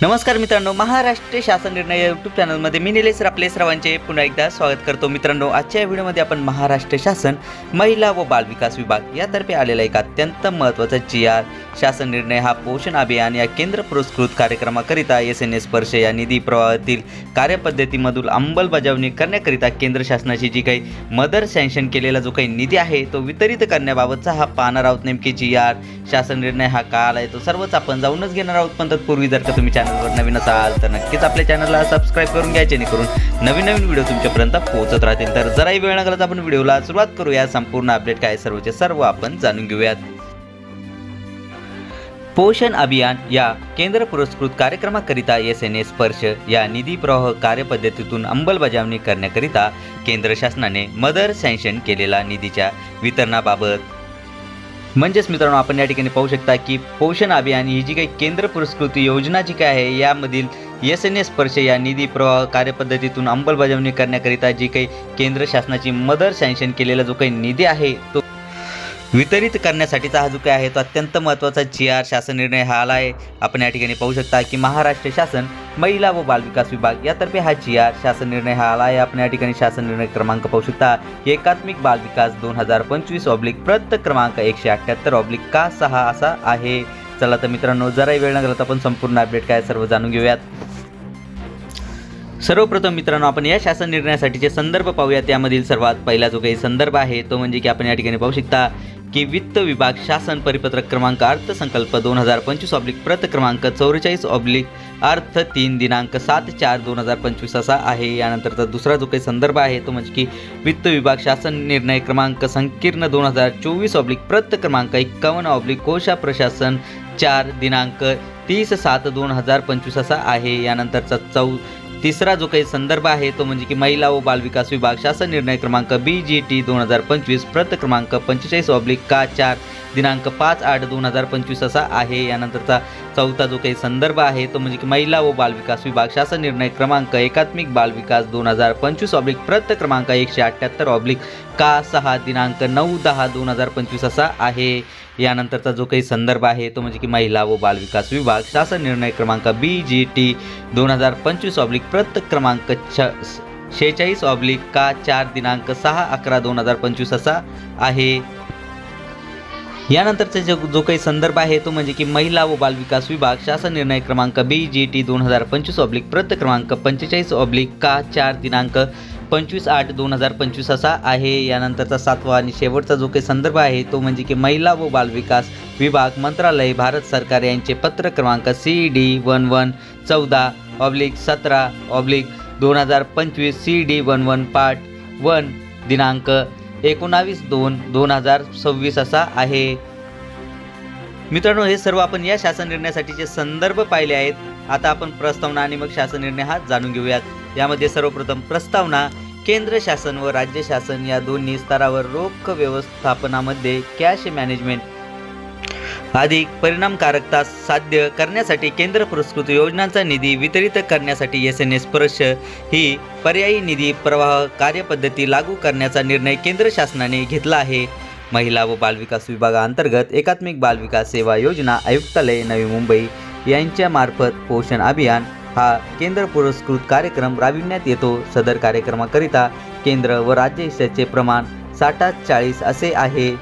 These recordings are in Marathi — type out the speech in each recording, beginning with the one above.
नमस्कार मित्रांनो, महाराष्ट्र शासन निर्णय यूट्यूब चॅनलमध्ये मी निलेश आपले सर्वांचे पुन्हा एकदा स्वागत करतो। मित्रांनो, आजच्या व्हिडिओमध्ये आपण महाराष्ट्र शासन महिला व बालविकास विभाग यातर्फे आलेला एक अत्यंत महत्त्वाचा GR शासन निर्णय हा पोषण अभियान या केंद्र पुरस्कृत कार्यक्रमाकरिता SNS स्पर्श या निधी प्रवाहातील कार्यपद्धतीमधून अंमलबजावणी करण्याकरिता केंद्र शासनाची जी काही मदर सँक्शन केलेला जो काही निधी आहे तो वितरित करण्याबाबतचा हा पाहणार आहोत। नेमकी GR शासन निर्णय हा का आला आहे तो सर्वच आपण जाऊनच घेणार आहोत। पण तत्पूर्वी जर का तुम्ही चॅनलवर नवीन असाल तर नक्कीच आपल्या चॅनलला सबस्क्राइब करून घ्या, जेणेकरून नवीन व्हिडिओ तुमच्यापर्यंत पोहोचत राहतील। तर जराही वेळ न घालवता आपण व्हिडिओला सुरुवात करूया। संपूर्ण अपडेट काय सर्वचे सर्व आपण जाणून घेऊयात। पोषण अभियान या केंद्र पुरस्कृत कार्यक्रमाकरिता SNS स्पर्श या निधी प्रवाह कार्यपद्धतीतून अंमलबजावणी करण्याकरिता केंद्र शासनाने मदर सँक्शन केलेला निधीच्या वितरणाबाबत म्हणजेच मित्रांनो, आपण या ठिकाणी पाहू शकता की पोषण अभियान ही जी काही केंद्र पुरस्कृत योजना जी काय आहे यामधील SNS स्पर्श या निधी प्रवाह कार्यपद्धतीतून अंमलबजावणी करण्याकरिता जी काही केंद्र शासनाची मदर सँक्शन केलेला जो काही निधी आहे तो वितरित करण्यासाठीचा हा जो काय आहे तो अत्यंत महत्त्वाचा GR शासन निर्णय हा आला आहे। आपण या ठिकाणी पाहू शकता की महाराष्ट्र शासन महिला व बालविकास विभाग यातर्फे हा GR शासन निर्णय हा आला आहे। आपण या ठिकाणी शासन निर्णय क्रमांक पाहू शकता, एकात्मिक बालविकास 2025 प्रत क्रमांक 178/6 असा आहे। चला तर मित्रांनो, जराही वेळ न घालवता आपण संपूर्ण अपडेट काय सर्व जाणून घेऊयात। सर्वप्रथम मित्रांनो, आपण या शासन निर्णयासाठीचे संदर्भ पाहूया। त्यामधील सर्वात पहिला जो काही संदर्भ आहे तो म्हणजे की आपण या ठिकाणी पाहू शकता की वित्त विभाग शासन परिपत्रक क्रमांक अर्थसंकल्प 2025 प्रत क्रमांक 44/अर्थ 3 दिनांक 7/4/2025 असा आहे। यानंतरचा दुसरा जो काही संदर्भ आहे तो म्हणजे की वित्त विभाग शासन निर्णय क्रमांक संकीर्ण 2024 प्रत क्रमांक 51 कोशा प्रशासन 4 दिनांक 30/7/2025 असा आहे। यानंतरचा तिसरा जो काही संदर्भ आहे तो म्हणजे की महिला व बालविकास विभाग शासन निर्णय क्रमांक BGT 2025 प्रत क्रमांक 45/4 दिनांक 5/8/2025 असा आहे। यानंतरचा चौथा जो काही संदर्भ आहे तो म्हणजे की महिला व बालविकास विभाग शासन निर्णय क्रमांक एकात्मिक बालविकास 2025 प्रत क्रमांक 178/6 दिनांक 9/10/2025 असा आहे। यानंतरचा जो काही संदर्भ आहे तो म्हणजे की महिला व बालविकास विभाग शासन निर्णय क्रमांक BGT 2025 प्रत क्रमांक 46/4 दिनांक 6/11/2025 असा आहे। यानंतरचा जो काही संदर्भ आहे तो म्हणजे की महिला व बालविकास विभाग शासन निर्णय क्रमांक BGT 2025 प्रत क्रमांक 45/4 दिनांक 25/8/2025 असा आहे। यानंतरचा सातवा आणि शेवटचा जो काही संदर्भ आहे तो म्हणजे की महिला व बालविकास विभाग मंत्रालय भारत सरकार यांचे पत्र क्रमांक CD11/17/2025 CD11 पार्ट 1 दिनांक 19/2/2026 असा आहे। मित्रांनो, हे सर्व आपण या शासन निर्णयासाठीचे संदर्भ पाहिले आहेत। आता आपण प्रस्तावना आणि मग शासन निर्णय हा जाणून घेऊयात। यामध्ये सर्वप्रथम प्रस्तावना, केंद्र शासन व राज्य शासन या दोन्ही स्तरावर रोख व्यवस्थापनामध्ये कॅश मॅनेजमेंट अधिक परिणामकारकता साध्य करण्यासाठी केंद्र पुरस्कृत योजनांचा निधी वितरित करण्यासाठी SNS स्पर्श ही पर्यायी निधी प्रवाह कार्यपद्धती लागू करण्याचा निर्णय केंद्र शासनाने घेतला आहे। महिला व बालविकास विभागाअंतर्गत एकात्मिक बालविकास सेवा योजना आयुक्तालय नवी मुंबई यांच्या मार्फत पोषण अभियान हा केंद्र पुरस्कृत कार्यक्रम राबविण्यात येतो। सदर कार्यक्रमाकरिता केंद्र व राज्य हिस्साचे प्रमाण 60-40 असे आहे।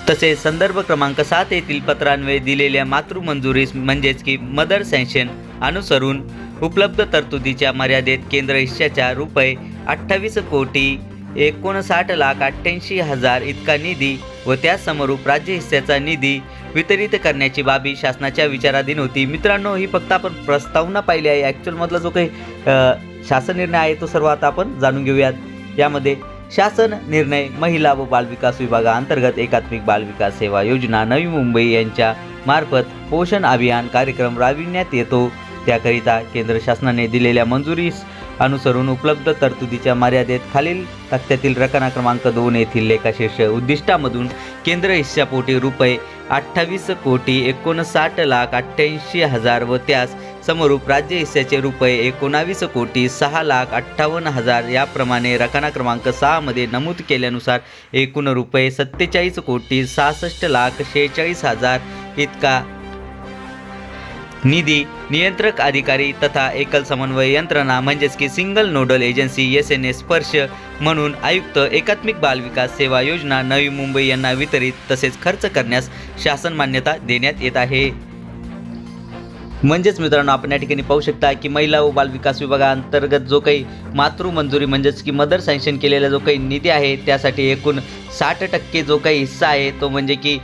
तसेच संदर्भ क्रमांक 7 येथील पत्रान्वये दिलेल्या मातृमंजुरीस म्हणजेच की मदर सँक्शन अनुसरून उपलब्ध तरतुदीच्या मर्यादेत केंद्र हिस्साच्या ₹59,58,88,000 इतका निधी व त्यासमरूप राज्य हिस्साचा निधी वितरित करण्याची बाबी शासनाच्या विचाराधीन होती। मित्रांनो, ही फक्त आपण प्रस्तावना पाहिली आहे। ॲक्च्युअलमधला जो काही शासन निर्णय आहे तो सर्व आता आपण जाणून घेऊयात। यामध्ये शासन निर्णय महिला व बालविकास विभागाअंतर्गत एकात्मिक बालविकास सेवा योजना नवी मुंबई यांच्या मार्फत पोषण अभियान कार्यक्रम राबविण्यात येतो। त्याकरिता केंद्र शासनाने दिलेल्या मंजुरीस अनुसरून उपलब्ध तरतुदीच्या मर्यादेत खालील तक्त्यातील रकाना क्रमांक 2 येथील लेखाशीर्ष उद्दिष्टामधून केंद्र हिस्सापोटी ₹59,59,88,000 व त्यास समरूप राज्य हिस्साचे ₹19,06,58,000 याप्रमाणे रकाना क्रमांक 6 मध्ये नमूद केल्यानुसार एकूण ₹47,66,46,46,000 इतका निधी नियंत्रक अधिकारी तथा एकल समन्वय यंत्रणा म्हणजेच की सिंगल नोडल एजन्सी SNA स्पर्श म्हणून आयुक्त एकात्मिक बाल विकास सेवा योजना नवी मुंबई यांना वितरित तसेच खर्च करण्यास शासन मान्यता देण्यात येत आहे। म्हणजेच मित्रांनो, आपण या ठिकाणी पाहू शकता की महिला व बाल विकास विभागाअंतर्गत जो काही मातृ मंजुरी म्हणजेच की मदर सँक्शन केलेला जो काही निधी आहे त्यासाठी एकूण 60% जो काही हिस्सा आहे तो म्हणजे की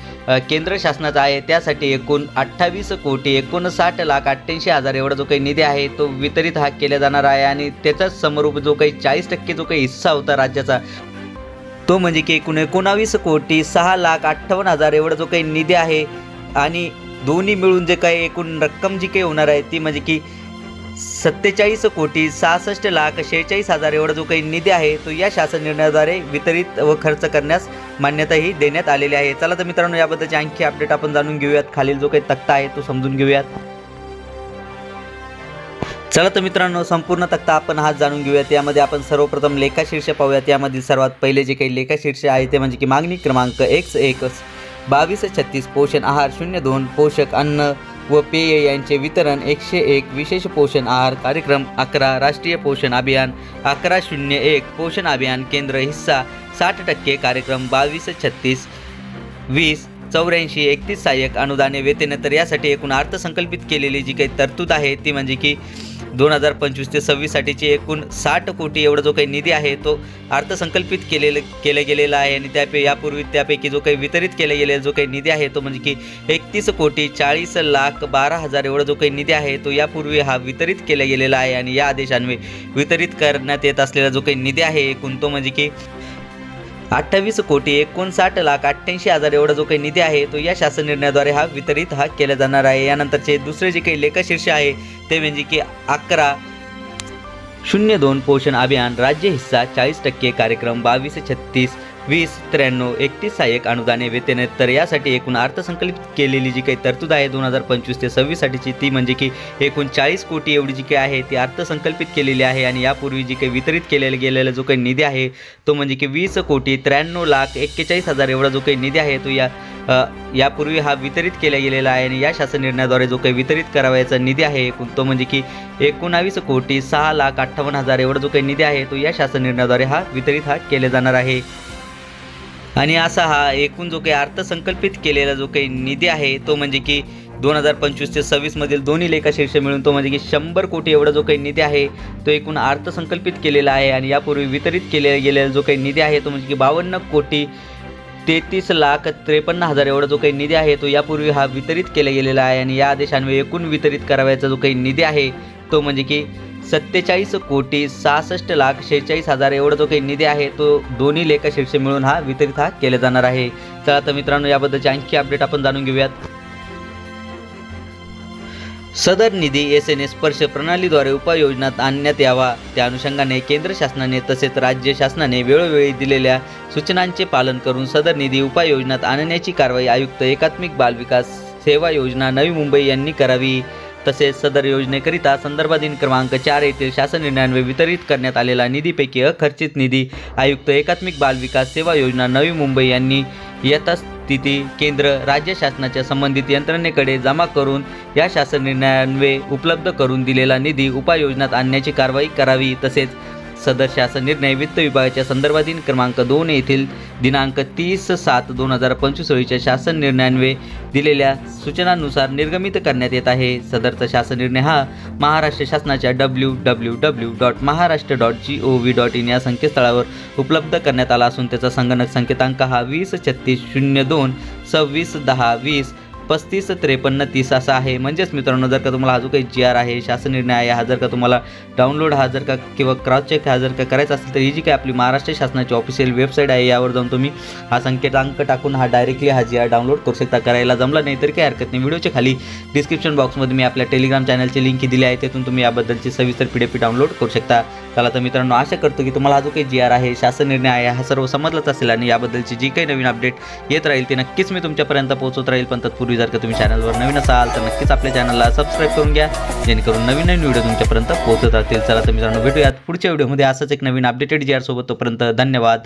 केंद्र शासनाचा आहे। त्यासाठी एकूण 28,59,88,000 एवढा जो काही निधी आहे तो वितरित हा केला जाणार आहे आणि त्याचाच समरूप जो काही 40% जो काही हिस्सा होता राज्याचा तो म्हणजे की एकूण 19,06,58,000 एवढा जो काही निधी आहे आणि दोन्ही मिळून जे काही एकूण रक्कम जी काही होणार आहे ती म्हणजे की 47,66,46,46,000 एवढा जो काही निधी आहे तो या शासन निर्णयाद्वारे वितरित व खर्च करण्यास मान्यताही देण्यात आलेली आहे। चला तर मित्रांनो, याबद्दलची आणखी अपडेट आपण जाणून घेऊयात। खालील जो काही तक्ता आहे तो समजून घेऊयात। चला तर मित्रांनो, संपूर्ण तक्ता आपण हाच जाणून घेऊयात। यामध्ये आपण सर्वप्रथम लेखाशीर्ष पाहूयात। यामधील सर्वात पहिले जे काही लेखाशीर्ष आहे ते म्हणजे की मागणी क्रमांक 2236 पोषण आहार 02 पोषक अन्न व पेय यांचे वितरण 101 विशेष पोषण आहार कार्यक्रम 11 राष्ट्रीय पोषण अभियान 1101 पोषण अभियान केंद्र हिस्सा 60% कार्यक्रम 2236 20 84 31 सहाय्यक अनुदाने वेतने। तर यासाठी एकूण अर्थसंकल्पित केलेली जी काही तरतूद आहे ती म्हणजे की 2025 ते 26 साठीची एकूण 60 कोटी एवढा जो काही निधी आहे तो अर्थसंकल्पित केला गेलेला आहे आणि यापूर्वी त्यापैकी जो काही वितरित केला गेलेला जो काही निधी आहे तो म्हणजे की 31,40,12,000 एवढा जो काही निधी आहे तो यापूर्वी हा वितरित केला गेलेला आहे आणि या आदेशान्वये वितरित करण्यात येत असलेला जो काही निधी आहे एकूण तो म्हणजे की 28,59,88,000 एवढा जो काही निधी आहे तो या शासन निर्णयाद्वारे हा वितरित केला जाणार आहे। यानंतरचे दुसरे जे काही लेखाशीर्ष आहे ते म्हणजे की 1102 पोषण अभियान राज्य हिस्सा 40% कार्यक्रम 2236 20 93 31 सहाय्यक अनुदाने वेतने। तर यासाठी एकूण अर्थसंकल्पित केलेली जी काही तरतूद आहे 2025 ते 26 साठीची ती म्हणजे की एकूण 40 कोटी एवढी जी काही आहे ती अर्थसंकल्पित केलेली आहे आणि यापूर्वी जी काही वितरित केलेला जो काही निधी आहे तो म्हणजे की 20,93,41,000 एवढा जो काही निधी आहे तो यापूर्वी हा वितरित केला गेलेला आहे आणि या शासन निर्णयाद्वारे जो काही वितरित करावयाचा निधी आहे एकूण तो म्हणजे की 19,06,58,000 एवढा जो काही निधी आहे तो या शासन निर्णयाद्वारे हा वितरित केला जाणार आहे। आणि असा हा एकूण जो काही अर्थसंकल्पित केलेला जो काही निधी आहे तो म्हणजे की 2025 ते 26 मधील दोन्ही लेखाशीर्ष मिळून तो म्हणजे की 100 कोटी एवढा जो काही निधी आहे तो एकूण अर्थसंकल्पित केलेला आहे आणि यापूर्वी वितरित केलेला गेलेला जो काही निधी आहे तो म्हणजे की 52,33,53,000 एवढा जो काही निधी आहे तो यापूर्वी हा वितरित केला गेलेला आहे आणि या आदेशान्वये एकूण वितरित करावयाचा जो काही निधी आहे तो म्हणजे की 47,66,46,000 एवढा जो काही निधी आहे तो दोन्ही लेखाशीर्ष मिळून हा वितरित केला जाणार आहे। चला तर मित्रांनो, याबद्दलची आणखी अपडेट आपण जाणून घेऊयात। सदर निधी SNA स्पर्श प्रणालीद्वारे उपाययोजनात आणण्यात यावा त्या अनुषंगाने केंद्र शासनाने तसेच राज्य शासनाने वेळोवेळी दिलेल्या सूचनांचे पालन करून सदर निधी उपाययोजनात आणण्याची कारवाई आयुक्त एकात्मिक बाल विकास सेवा योजना नवी मुंबई यांनी करावी। तसेच सदर योजनेकरिता संदर्भाधीन क्रमांक 4 येथील शासन निर्णयान्वये वितरित करण्यात आलेला निधीपैकी अखर्चित निधी आयुक्त एकात्मिक बाल विकास सेवा योजना नवी मुंबई यांनी यथास्थिती केंद्र राज्य शासनाच्या संबंधित यंत्रणेकडे जमा करून या शासन निर्णयान्वये उपलब्ध करून दिलेला निधी उपाययोजनात आणण्याची कारवाई करावी। तसेच सदर शासन निर्णय वित्त विभागाच्या संदर्भाधीन क्रमांक 2 येथील दिनांक 30/7/2025 रोजीच्या शासन निर्णयान्वये दिलेल्या सूचनांनुसार निर्गमित करण्यात येत आहे। सदरचा शासन निर्णय हा महाराष्ट्र शासनाच्या www.maharashtra.gov.in या संकेतस्थळावर उपलब्ध करण्यात आला असून त्याचा संगणक संकेतांक हा 203602261020 355330 असा आहे। म्हणजेच मित्रांनो, जर का तुम्हाला हा जो काही GR आहे शासन निर्णय आहे हा जर का तुम्हाला डाउनलोड हा जर का किंवा क्रॉस चेक हा जर का करायचा असेल तर ही जी काही आपली महाराष्ट्र शासनाची ऑफिशियल वेबसाईट आहे यावर जाऊन तुम्ही हा संकेतांक टाकून हा डायरेक्टली हा GR डाउनलोड करू शकता। करायला जमला नाही तर काही हरकत नाही, व्हिडिओच्या खाली डिस्क्रिप्शन बॉक्समध्ये मी आपल्या टेलिग्राम चॅनलची लिंक दिली आहे, तिथून तुम्ही याबद्दलची सविस्तर PDF डाउनलोड करू शकता। चला तर मित्रांनो, आशा करतो की तुम्हाला हा जो काही GR आहे शासन निर्णय आहे हा सर्व समजलाच असेल आणि याबद्दलची जी काही नवीन अपडेट येत राहील ती नक्कीच मी तुमच्यापर्यंत पोहोचवत राहील। पण तत्पूर्वी जर का तुम्ही चॅनलवर नवीन असाल तर नक्कीच आपल्या चॅनलला सबस्क्राईब करून घ्या, जेणेकरून नवीन व्हिडिओ तुमच्यापर्यंत पोहोचत राहतील। चला तर मित्रांनो, भेटूयात पुढच्या व्हिडिओमध्ये असंच एक नवीन अपडेटेड GR सोबत। तोपर्यंत धन्यवाद।